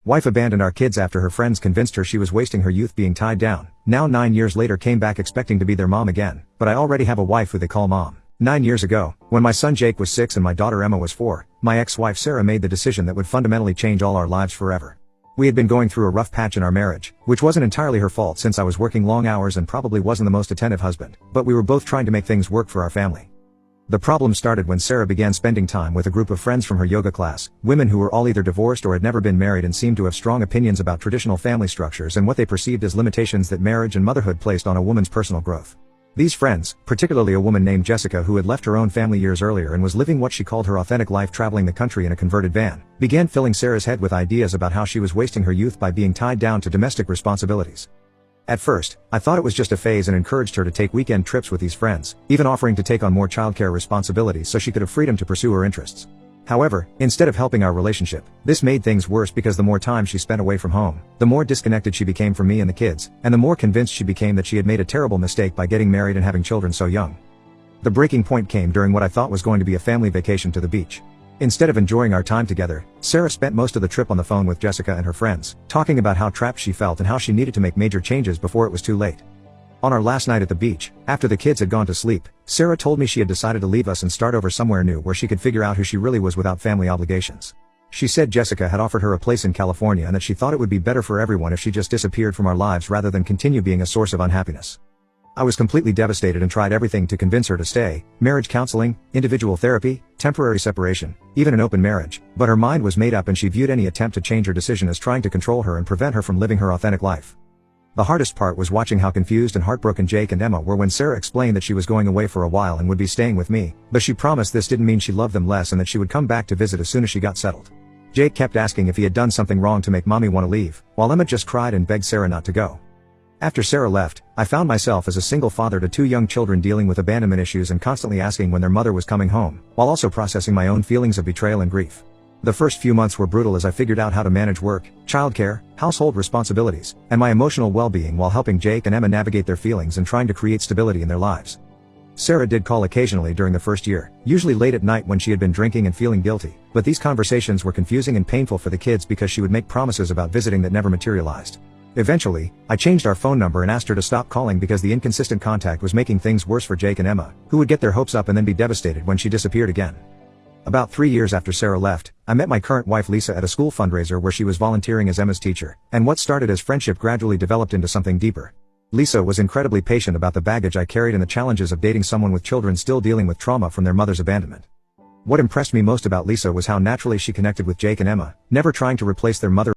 Wife abandoned our kids after her friends convinced her she was wasting her youth being tied down. Now 9 years later came back expecting to be their mom again, but I already have a wife who they call mom. 9 years ago, when my son Jake was 6 and my daughter Emma was 4, my ex-wife Sarah made the decision that would fundamentally change all our lives forever. We had been going through a rough patch in our marriage, which wasn't entirely her fault since I was working long hours and probably wasn't the most attentive husband, but we were both trying to make things work for our family. The problem started when Sarah began spending time with a group of friends from her yoga class, women who were all either divorced or had never been married and seemed to have strong opinions about traditional family structures and what they perceived as limitations that marriage and motherhood placed on a woman's personal growth. These friends, particularly a woman named Jessica who had left her own family years earlier and was living what she called her authentic life traveling the country in a converted van, began filling Sarah's head with ideas about how she was wasting her youth by being tied down to domestic responsibilities. At first, I thought it was just a phase and encouraged her to take weekend trips with these friends, even offering to take on more childcare responsibilities so she could have freedom to pursue her interests. However, instead of helping our relationship, this made things worse because the more time she spent away from home, the more disconnected she became from me and the kids, and the more convinced she became that she had made a terrible mistake by getting married and having children so young. The breaking point came during what I thought was going to be a family vacation to the beach. Instead of enjoying our time together, Sarah spent most of the trip on the phone with Jessica and her friends, talking about how trapped she felt and how she needed to make major changes before it was too late. On our last night at the beach, after the kids had gone to sleep, Sarah told me she had decided to leave us and start over somewhere new where she could figure out who she really was without family obligations. She said Jessica had offered her a place in California and that she thought it would be better for everyone if she just disappeared from our lives rather than continue being a source of unhappiness. I was completely devastated and tried everything to convince her to stay: marriage counseling, individual therapy, temporary separation, even an open marriage, but her mind was made up and she viewed any attempt to change her decision as trying to control her and prevent her from living her authentic life. The hardest part was watching how confused and heartbroken Jake and Emma were when Sarah explained that she was going away for a while and would be staying with me, but she promised this didn't mean she loved them less and that she would come back to visit as soon as she got settled. Jake kept asking if he had done something wrong to make mommy want to leave, while Emma just cried and begged Sarah not to go. After Sarah left, I found myself as a single father to 2 young children dealing with abandonment issues and constantly asking when their mother was coming home, while also processing my own feelings of betrayal and grief. The first few months were brutal as I figured out how to manage work, childcare, household responsibilities, and my emotional well-being while helping Jake and Emma navigate their feelings and trying to create stability in their lives. Sarah did call occasionally during the first year, usually late at night when she had been drinking and feeling guilty, but these conversations were confusing and painful for the kids because she would make promises about visiting that never materialized. Eventually, I changed our phone number and asked her to stop calling because the inconsistent contact was making things worse for Jake and Emma, who would get their hopes up and then be devastated when she disappeared again. About 3 years after Sarah left, I met my current wife Lisa at a school fundraiser where she was volunteering as Emma's teacher, and what started as friendship gradually developed into something deeper. Lisa was incredibly patient about the baggage I carried and the challenges of dating someone with children still dealing with trauma from their mother's abandonment. What impressed me most about Lisa was how naturally she connected with Jake and Emma, never trying to replace their mother